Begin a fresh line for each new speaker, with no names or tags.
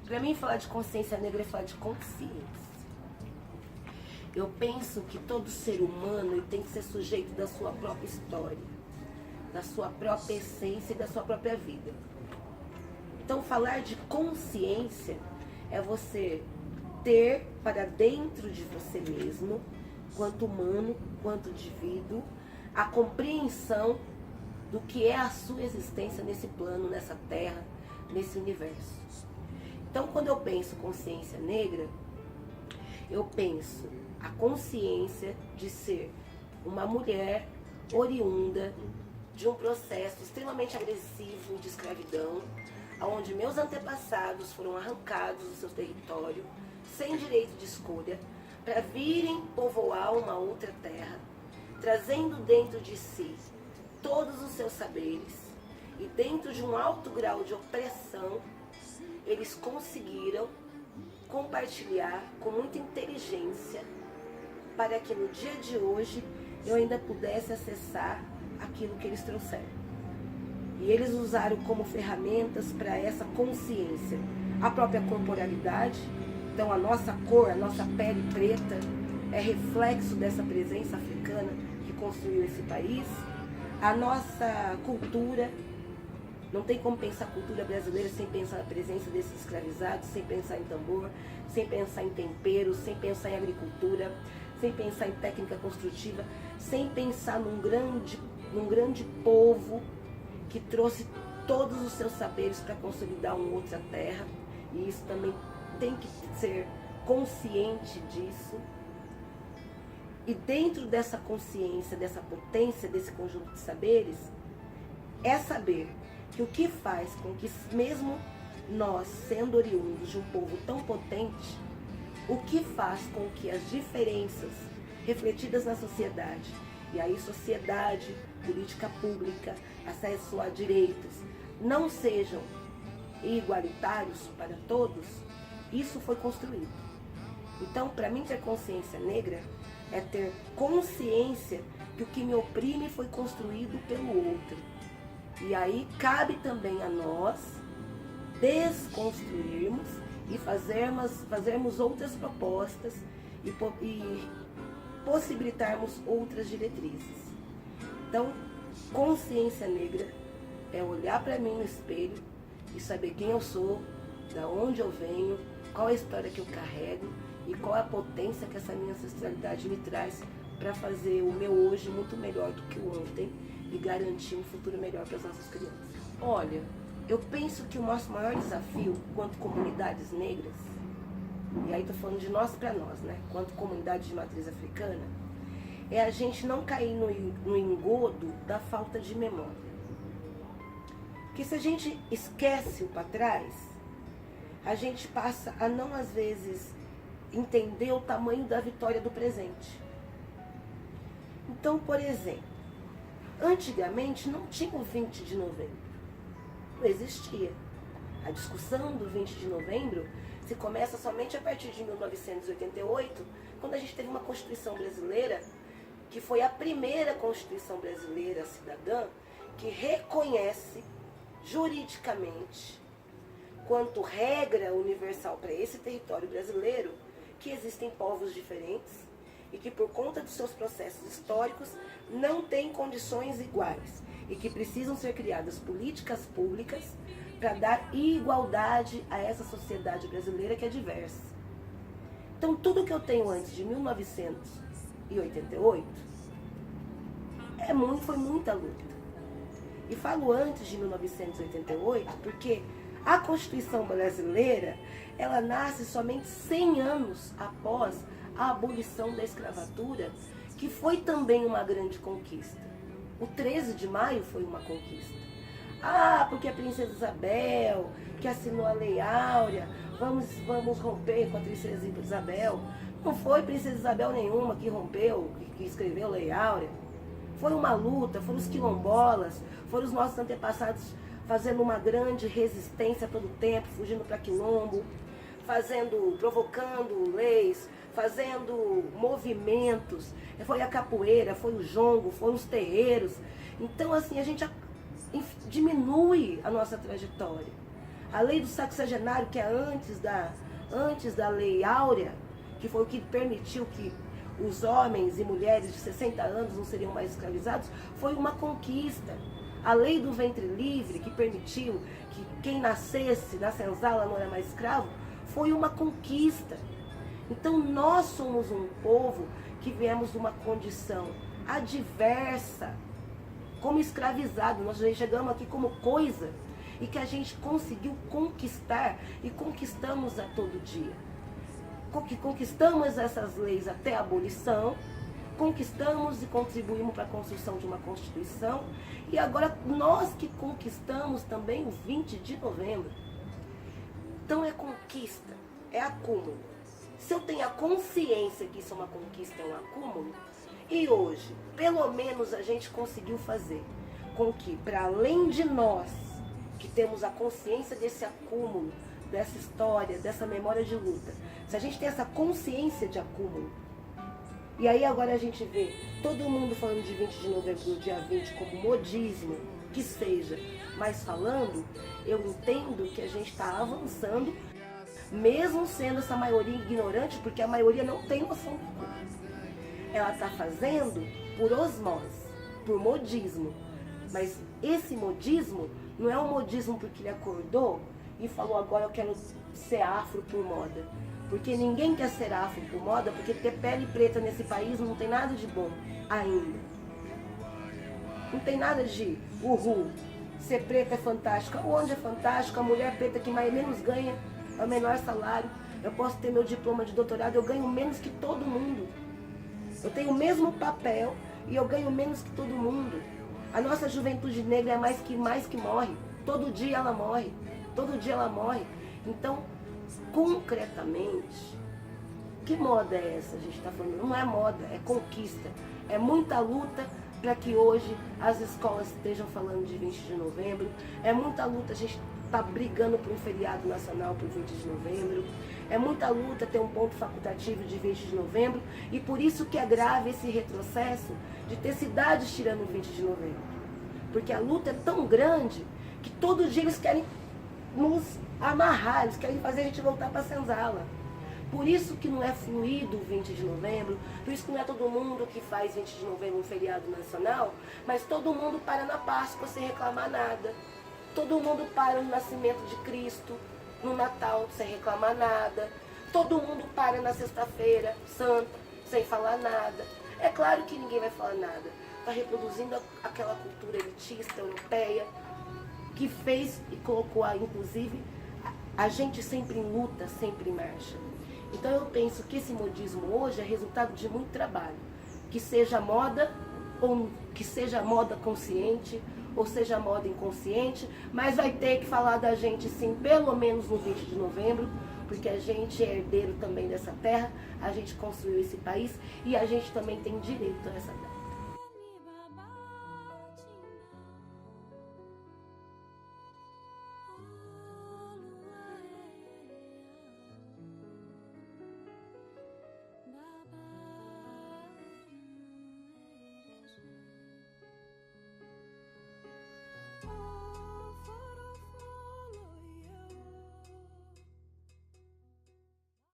Para mim, falar de consciência negra é falar de consciência. Eu penso que todo ser humano ele tem que ser sujeito da sua própria história, da sua própria essência e da sua própria vida. Então, falar de consciência é você ter para dentro de você mesmo, quanto humano, quanto indivíduo, a compreensão do que é a sua existência nesse plano, nessa terra, nesse universo. Então, quando eu penso consciência negra, eu penso a consciência de ser uma mulher oriunda de um processo extremamente agressivo de escravidão, onde meus antepassados foram arrancados do seu território, sem direito de escolha, para virem povoar uma outra terra, trazendo dentro de si todos os seus saberes, e dentro de um alto grau de opressão, eles conseguiram compartilhar com muita inteligência para que no dia de hoje eu ainda pudesse acessar aquilo que eles trouxeram. E eles usaram como ferramentas para essa consciência a própria corporalidade. Então a nossa cor, a nossa pele preta é reflexo dessa presença africana que construiu esse país. A nossa cultura, não tem como pensar a cultura brasileira sem pensar na presença desses escravizados, sem pensar em tambor, sem pensar em tempero, sem pensar em agricultura, sem pensar em técnica construtiva, sem pensar num grande povo que trouxe todos os seus saberes para consolidar uma outra terra. E isso também tem que ser consciente disso. E dentro dessa consciência, dessa potência, desse conjunto de saberes, é saber que o que faz com que, mesmo nós, sendo oriundos de um povo tão potente, o que faz com que as diferenças refletidas na sociedade, e aí sociedade, política pública, acesso a direitos, não sejam igualitários para todos, isso foi construído. Então, para mim, ter consciência negra é ter consciência que o que me oprime foi construído pelo outro. E aí cabe também a nós desconstruirmos e fazermos outras propostas e possibilitarmos outras diretrizes. Então, consciência negra é olhar para mim no espelho e saber quem eu sou, da onde eu venho, qual é a história que eu carrego e qual é a potência que essa minha ancestralidade me traz para fazer o meu hoje muito melhor do que o ontem e garantir um futuro melhor para as nossas crianças. Olha, eu penso que o nosso maior desafio, quanto comunidades negras, e aí estou falando de nós para nós, né? Quanto comunidade de matriz africana, é a gente não cair no engodo da falta de memória. Porque se a gente esquece o para trás, a gente passa a não, às vezes, entender o tamanho da vitória do presente. Então, por exemplo, antigamente não tinha o 20 de novembro. Não existia. A discussão do 20 de novembro se começa somente a partir de 1988, quando a gente teve uma Constituição brasileira, que foi a primeira Constituição brasileira cidadã, que reconhece juridicamente, quanto regra universal para esse território brasileiro, que existem povos diferentes e que, por conta dos seus processos históricos, não têm condições iguais e que precisam ser criadas políticas públicas para dar igualdade a essa sociedade brasileira que é diversa. Então, tudo que eu tenho antes de 1988 foi muita luta. E falo antes de 1988 porque a Constituição brasileira, ela nasce somente 100 anos após a abolição da escravatura, que foi também uma grande conquista. O 13 de maio foi uma conquista. Porque a Princesa Isabel, que assinou a Lei Áurea, vamos romper com a Princesa Isabel. Não foi Princesa Isabel nenhuma que rompeu, que escreveu a Lei Áurea. Foi uma luta, foram os quilombolas, foram os nossos antepassados fazendo uma grande resistência todo o tempo, fugindo para quilombo, provocando leis, fazendo movimentos. Foi a capoeira, foi o jongo, foram os terreiros. Então, assim, a gente diminui a nossa trajetória. A lei do sexagenário, que é antes da lei áurea, que foi o que permitiu que os homens e mulheres de 60 anos não seriam mais escravizados, foi uma conquista. A lei do ventre livre, que permitiu que quem nascesse na senzala não era mais escravo, foi uma conquista. Então nós somos um povo que viemos de uma condição adversa, como escravizado. Nós já chegamos aqui como coisa e que a gente conseguiu conquistar e conquistamos a todo dia. Conquistamos essas leis até a abolição, conquistamos e contribuímos para a construção de uma Constituição, e agora nós que conquistamos também o 20 de novembro. Então é conquista, é acúmulo. Se eu tenho a consciência que isso é uma conquista, é um acúmulo, e hoje, pelo menos a gente conseguiu fazer com que, para além de nós, que temos a consciência desse acúmulo, dessa história, dessa memória de luta, se a gente tem essa consciência de acúmulo, e aí agora a gente vê todo mundo falando de 20 de novembro no dia 20 como modismo, que seja, mas falando, eu entendo que a gente está avançando, mesmo sendo essa maioria ignorante, porque a maioria não tem noção do culto. Ela está fazendo por osmose, por modismo, mas esse modismo não é um modismo porque ele acordou e falou agora eu quero ser afro por moda. Porque ninguém quer ser afro por moda, porque ter pele preta nesse país não tem nada de bom ainda. Não tem nada de uhul, ser preta é fantástica. Onde é fantástico? A mulher preta que mais menos ganha é o menor salário. Eu posso ter meu diploma de doutorado, eu ganho menos que todo mundo. Eu tenho o mesmo papel e eu ganho menos que todo mundo. A nossa juventude negra é mais que morre. Todo dia ela morre. Todo dia ela morre. Então, concretamente, que moda é essa? A gente está falando, não é moda, é conquista. É muita luta para que hoje as escolas estejam falando de 20 de novembro. É muita luta, a gente está brigando por um feriado nacional por 20 de novembro. É muita luta ter um ponto facultativo de 20 de novembro. E por isso que é grave esse retrocesso de ter cidades tirando o 20 de novembro. Porque a luta é tão grande que todo dia eles querem nos amarrar, eles querem fazer a gente voltar para a senzala. Por isso que não é fluido o 20 de novembro, por isso que não é todo mundo que faz 20 de novembro um feriado nacional, mas todo mundo para na Páscoa sem reclamar nada. Todo mundo para no nascimento de Cristo, no Natal sem reclamar nada. Todo mundo para na sexta-feira santa sem falar nada. É claro que ninguém vai falar nada. Está reproduzindo aquela cultura elitista europeia que fez e colocou, inclusive, a gente sempre em luta, sempre em marcha. Então eu penso que esse modismo hoje é resultado de muito trabalho. Que seja moda, ou que seja moda consciente, ou seja moda inconsciente, mas vai ter que falar da gente sim, pelo menos no 20 de novembro, porque a gente é herdeiro também dessa terra, a gente construiu esse país e a gente também tem direito a essa terra.